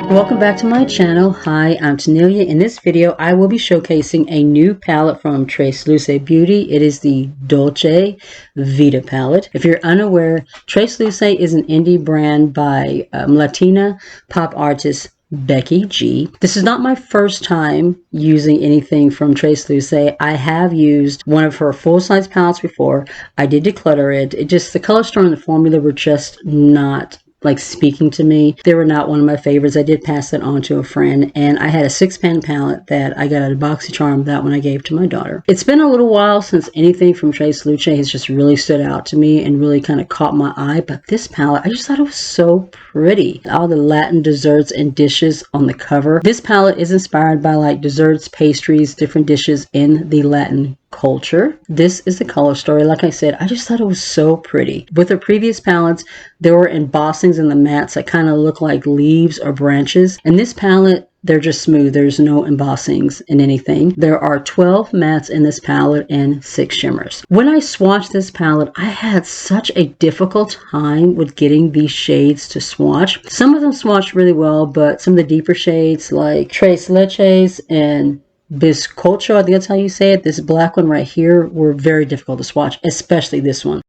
Welcome back to my channel. Hi, I'm Tanealia. In this video, I will be showcasing a new palette from Tresluce Beauty. It is the Dulce Vida palette. If you're unaware, Tresluce is an indie brand by Latina pop artist Becky G. This is not my first time using anything from Tresluce. I have used one of her full-size palettes before. I did declutter it. The color story and the formula were just not like speaking to me. They were not one of my favorites. I did pass that on to a friend, and I had a 6-pan palette that I got at a BoxyCharm. That one I gave to my daughter. It's been a little while since anything from Tresluce has just really stood out to me and really kind of caught my eye, but this palette, I just thought it was so pretty. All the Latin desserts and dishes on the cover. This palette is inspired by like desserts, pastries, different dishes in the Latin culture. This is the color story. Like I said, I just thought it was so pretty. With her previous palettes, there were embossings in the mattes that kind of look like leaves or branches. In this palette, they're just smooth. There's no embossings in anything. There are 12 mattes in this palette and 6 shimmers. When I swatched this palette, I had such a difficult time with getting these shades to swatch. Some of them swatched really well, but some of the deeper shades like Tres Leches and Bizcocho, I think that's how you say it, this black one right here, were very difficult to swatch, especially this one.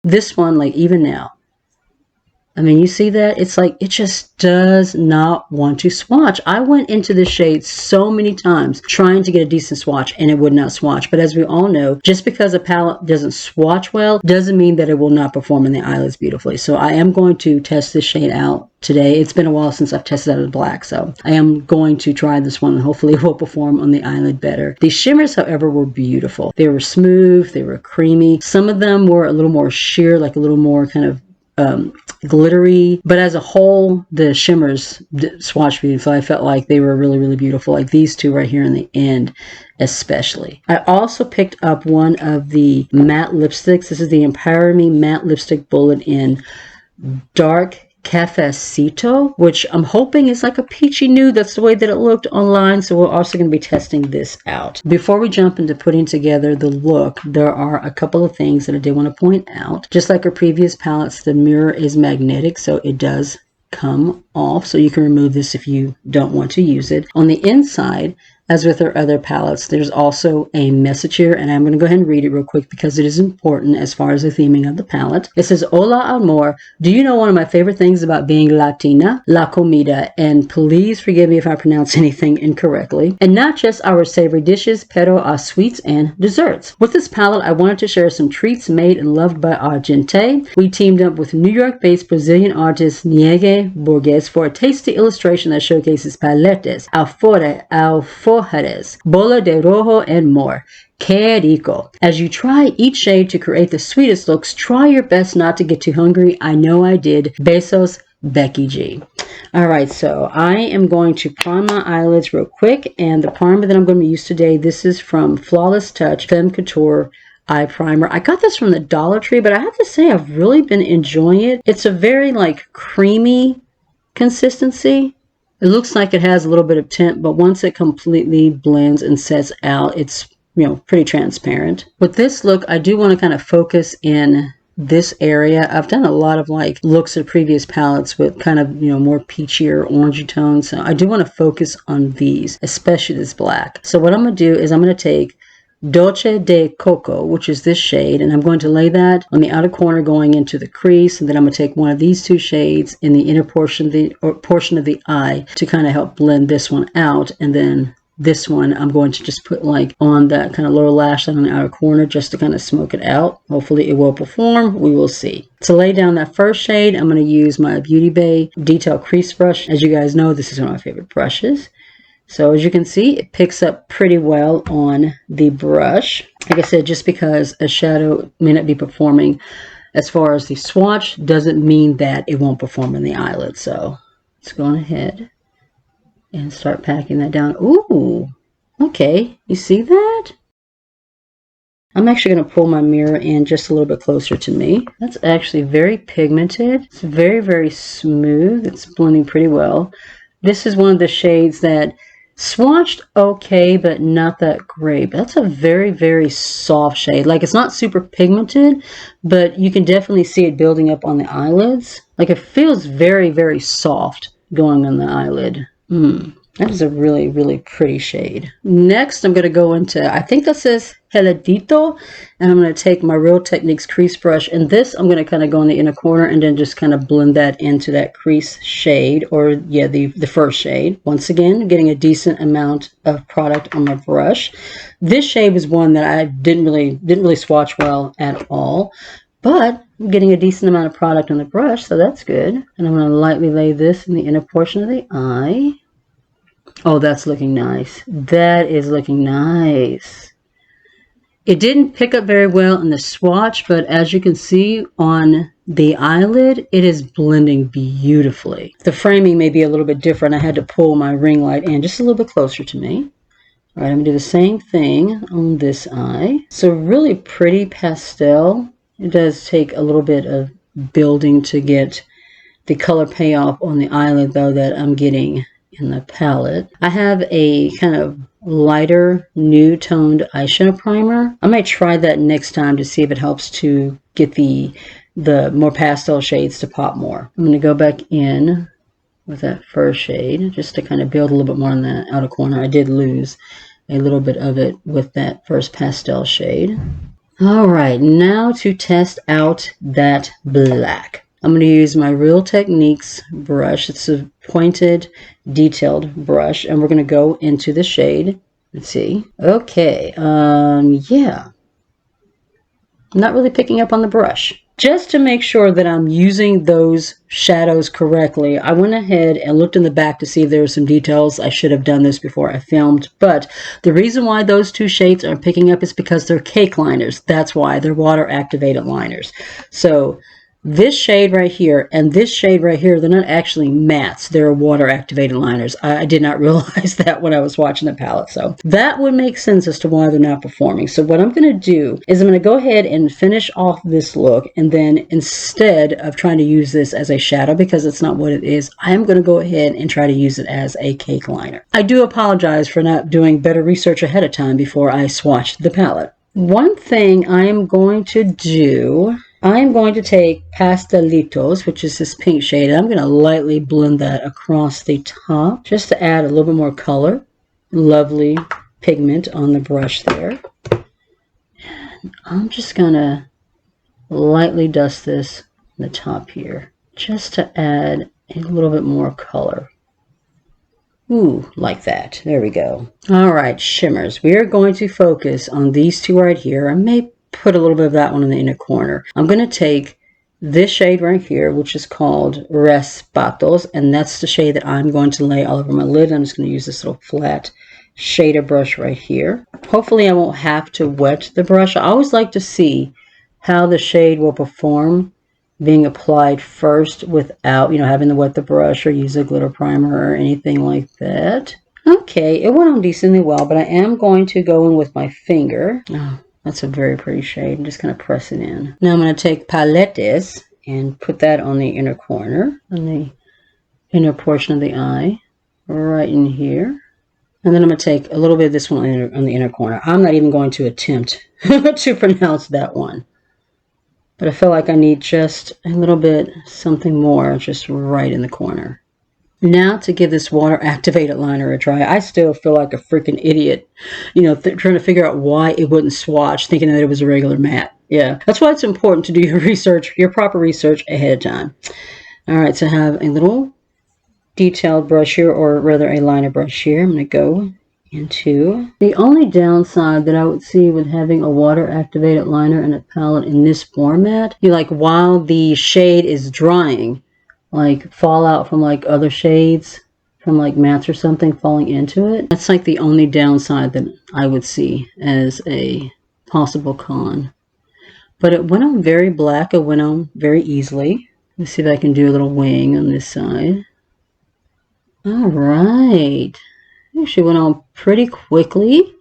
This one, like even now, I mean, you see that? It's like, it just does not want to swatch. I went into the shade so many times trying to get a decent swatch and it would not swatch. But as we all know, just because a palette doesn't swatch well, doesn't mean that it will not perform in the eyelids beautifully. So I am going to test this shade out today. It's been a while since I've tested out of black, so I am going to try this one and hopefully it will perform on the eyelid better. The shimmers, however, were beautiful. They were smooth, they were creamy. Some of them were a little more sheer, like a little more kind of glittery, but as a whole the shimmers swatched beautiful. I felt like they were really, really beautiful, like these two right here in the end especially. I also picked up one of the matte lipsticks. This is the Empower Me matte lipstick bullet in dark Capecito, which I'm hoping is like a peachy nude. That's the way that it looked online, so we're also going to be testing this out. Before we jump into putting together the look, there are a couple of things that I did want to point out. Just like our previous palettes, the mirror is magnetic, so it does come off, so you can remove this if you don't want to use it. On the inside, as with our other palettes, there's also a message here, and I'm going to go ahead and read it real quick because it is important as far as the theming of the palette. It says, Hola amor, do you know one of my favorite things about being Latina? La comida, and please forgive me if I pronounce anything incorrectly. And not just our savory dishes, pero our sweets and desserts. With this palette, I wanted to share some treats made and loved by our gente. We teamed up with New York-based Brazilian artist Niege Borges for a tasty illustration that showcases paletes, alforjas, bola de rojo, and more. Que rico. As you try each shade to create the sweetest looks, try your best not to get too hungry. I know I did. Besos, Becky G. Alright, so I am going to prime my eyelids real quick, and the primer that I'm going to use today, this is from Flawless Touch Femme Couture eye primer. I got this from the Dollar Tree, but I have to say I've really been enjoying it. It's a very like creamy consistency. It looks like it has a little bit of tint, but once it completely blends and sets out, it's, you know, pretty transparent. With this look, I do want to kind of focus in this area. I've done a lot of like looks of previous palettes with kind of, you know, more peachier orangey tones. So I do want to focus on these, especially this black. So what I'm going to do is I'm going to take Dulce de Coco, which is this shade, and I'm going to lay that on the outer corner going into the crease, and then I'm going to take one of these two shades in the inner portion of the eye to kind of help blend this one out, and then this one I'm going to just put like on that kind of lower lash line on the outer corner just to kind of smoke it out. Hopefully it will perform. We will see. To lay down that first shade, I'm going to use my Beauty Bay Detail Crease Brush. As you guys know, this is one of my favorite brushes. So as you can see, it picks up pretty well on the brush. Like I said, just because a shadow may not be performing as far as the swatch doesn't mean that it won't perform in the eyelid. So let's go on ahead and start packing that down. Ooh, okay. You see that? I'm actually going to pull my mirror in just a little bit closer to me. That's actually very pigmented. It's very, very smooth. It's blending pretty well. This is one of the shades that swatched okay, but not that great. That's a very, very soft shade. Like, it's not super pigmented, but you can definitely see it building up on the eyelids. Like it feels very, very soft going on the eyelid. That is a really, really pretty shade. Next, I'm going to go into, I think this is Heladito, and I'm going to take my Real Techniques crease brush, and this I'm going to kind of go in the inner corner and then just kind of blend that into that crease shade, or yeah, the first shade. Once again, getting a decent amount of product on my brush. This shade was one that I didn't really swatch well at all, but I'm getting a decent amount of product on the brush, so that's good. And I'm going to lightly lay this in the inner portion of the eye. Oh, that's looking nice. That is looking nice. It didn't pick up very well in the swatch, but as you can see on the eyelid, it is blending beautifully. The framing may be a little bit different. I had to pull my ring light in just a little bit closer to me. All right, I'm going to do the same thing on this eye. So really pretty pastel. It does take a little bit of building to get the color payoff on the eyelid, though, that I'm getting in the palette. I have a kind of lighter nude toned eyeshadow primer. I might try that next time to see if it helps to get the more pastel shades to pop more. I'm going to go back in with that first shade just to kind of build a little bit more on the outer corner. I did lose a little bit of it with that first pastel shade. All right, now to test out that black. I'm going to use my Real Techniques brush. It's a pointed, detailed brush, and we're going to go into the shade. Let's see. Okay, yeah. I'm not really picking up on the brush. Just to make sure that I'm using those shadows correctly, I went ahead and looked in the back to see if there were some details. I should have done this before I filmed, but the reason why those two shades are picking up is because they're cake liners. That's why they're water activated liners. So this shade right here and this shade right here, they're not actually mattes. They're water activated liners. I did not realize that when I was watching the palette. So that would make sense as to why they're not performing. So what I'm going to do is I'm going to go ahead and finish off this look. And then instead of trying to use this as a shadow, because it's not what it is, I am going to go ahead and try to use it as a cake liner. I do apologize for not doing better research ahead of time before I swatched the palette. One thing I am going to do, I'm going to take Pastelitos, which is this pink shade, and I'm going to lightly blend that across the top just to add a little bit more color. Lovely pigment on the brush there. And I'm just going to lightly dust this on the top here just to add a little bit more color. Ooh, like that. There we go. All right, shimmers. We are going to focus on these two right here. I may put a little bit of that one in the inner corner. I'm going to take this shade right here, which is called Respatos, and that's the shade that I'm going to lay all over my lid. I'm just going to use this little flat shader brush right here. Hopefully I won't have to wet the brush. I always like to see how the shade will perform being applied first without, having to wet the brush or use a glitter primer or anything like that. Okay, it went on decently well, but I am going to go in with my finger. Oh, that's a very pretty shade. I'm just going to press it in. Now I'm going to take Palettes and put that on the inner corner, on the inner portion of the eye, right in here. And then I'm going to take a little bit of this one on the inner corner. I'm not even going to attempt to pronounce that one. But I feel like I need just a little bit something more just right in the corner. Now to give this water activated liner a try. I still feel like a freaking idiot, trying to figure out why it wouldn't swatch, thinking that it was a regular matte. Yeah, that's why it's important to do your research, your proper research ahead of time. All right, so I have a little detailed brush here, or rather a liner brush here. I'm going to go into the only downside that I would see with having a water activated liner in a palette in this format, while the shade is drying, like fallout from other shades from mattes or something falling into it. That's the only downside that I would see as a possible con. But it went on very black. It went on very easily. Let's see if I can do a little wing on this side. All right. Actually went on pretty quickly.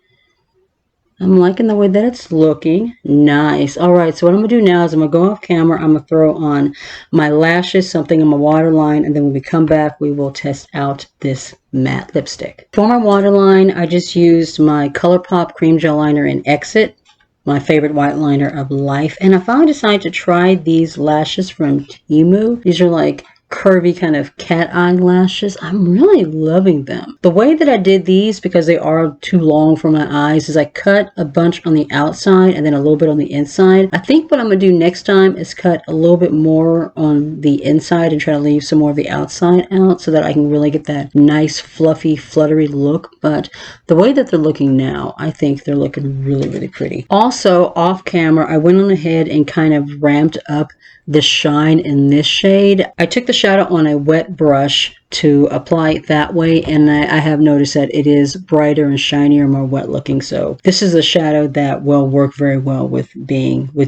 I'm liking the way that it's looking. Nice. All right, so what I'm going to do now is I'm going to go off camera. I'm going to throw on my lashes, something on my waterline, and then when we come back, we will test out this matte lipstick. For my waterline, I just used my Colourpop Cream Gel Liner in Exit. my favorite white liner of life. And I finally decided to try these lashes from Temu. These are like curvy kind of cat eye lashes. I'm really loving them. The way that I did these, because they are too long for my eyes, is I cut a bunch on the outside and then a little bit on the inside. I think what I'm going to do next time is cut a little bit more on the inside and try to leave some more of the outside out so that I can really get that nice fluffy fluttery look. But the way that they're looking now, I think they're looking really, really pretty. Also, off camera, I went on ahead and kind of ramped up the shine in this shade. I took the shadow on a wet brush to apply it that way, and I have noticed that it is brighter and shinier, more wet looking. So this is a shadow that will work very well with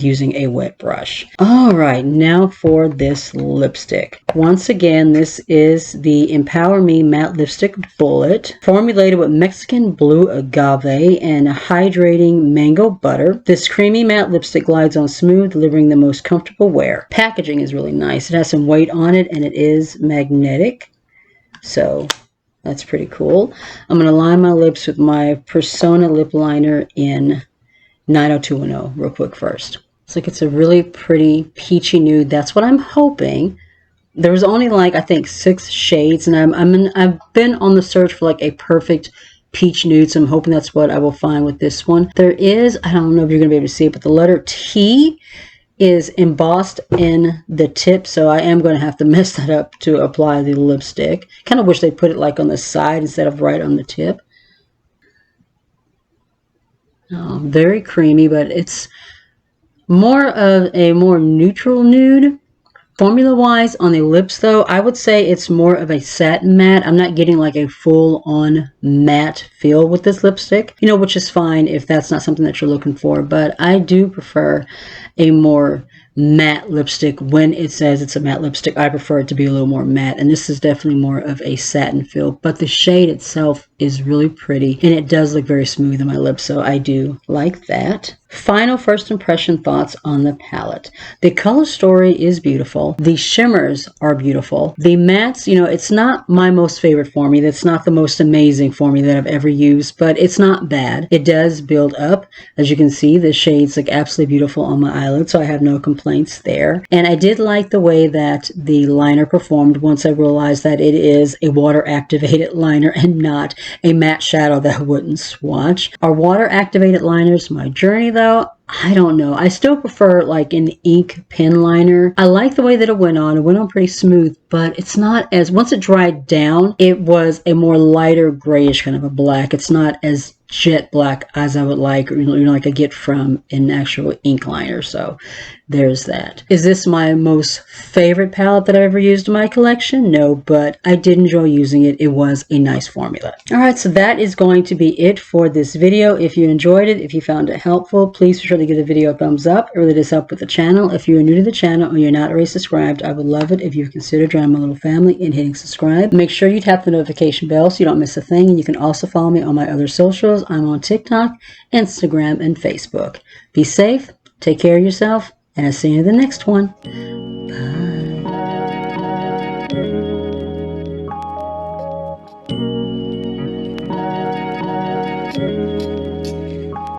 using a wet brush. All right, now for this lipstick. Once again, this is the Empower Me Matte Lipstick Bullet, formulated with Mexican blue agave and hydrating mango butter. This creamy matte lipstick glides on smooth, delivering the most comfortable wear. Packaging is really nice. It has some weight on it, and it is magnetic. So that's pretty cool. I'm going to line my lips with my Persona lip liner in 90210 real quick first. It's like it's a really pretty peachy nude. That's what I'm hoping. There was only like, I think, 6 shades, and I've been on the search for like a perfect peach nude, so I'm hoping that's what I will find with this one. There is, I don't know if you're going to be able to see it, but the letter T is embossed in the tip, so I am going to have to mess that up to apply the lipstick. Kind of wish they put it like on the side instead of right on the tip. Very creamy, but it's more of a more neutral nude. Formula wise on the lips though, I would say it's more of a satin matte. I'm not getting like a full on matte feel with this lipstick, you know, which is fine if that's not something that you're looking for, but I do prefer a more matte lipstick. When it says it's a matte lipstick, I prefer it to be a little more matte, and this is definitely more of a satin feel, but the shade itself is really pretty and it does look very smooth on my lips, so I do like that. Final first impression thoughts on the palette. The color story is beautiful. The shimmers are beautiful. The mattes, you know, it's not my most favorite for me. That's not the most amazing for me that I've ever used, but it's not bad. It does build up. As you can see, the shades look absolutely beautiful on my eyelids, so I have no complaints there. And I did like the way that the liner performed once I realized that it is a water activated liner and not a matte shadow that wouldn't swatch. Are water activated liners my journey though? I don't know. I still prefer like an ink pen liner. I like the way that it went on. It went on pretty smooth, but it's not as, once it dried down, it was a more lighter grayish kind of a black. It's not as jet black as I would like, or, you know, like I get from an actual ink liner. So there's that. Is this my most favorite palette that I've ever used in my collection? No, but I did enjoy using it. It was a nice formula. All right, so that is going to be it for this video. If you enjoyed it, if you found it helpful, please be sure to give the video a thumbs up. It really does help with the channel. If you're new to the channel or you're not already subscribed, I would love it if you consider joining my little family and hitting subscribe. Make sure you tap the notification bell so you don't miss a thing. And you can also follow me on my other socials. I'm on TikTok, Instagram, and Facebook. Be safe, take care of yourself, and I'll see you in the next one.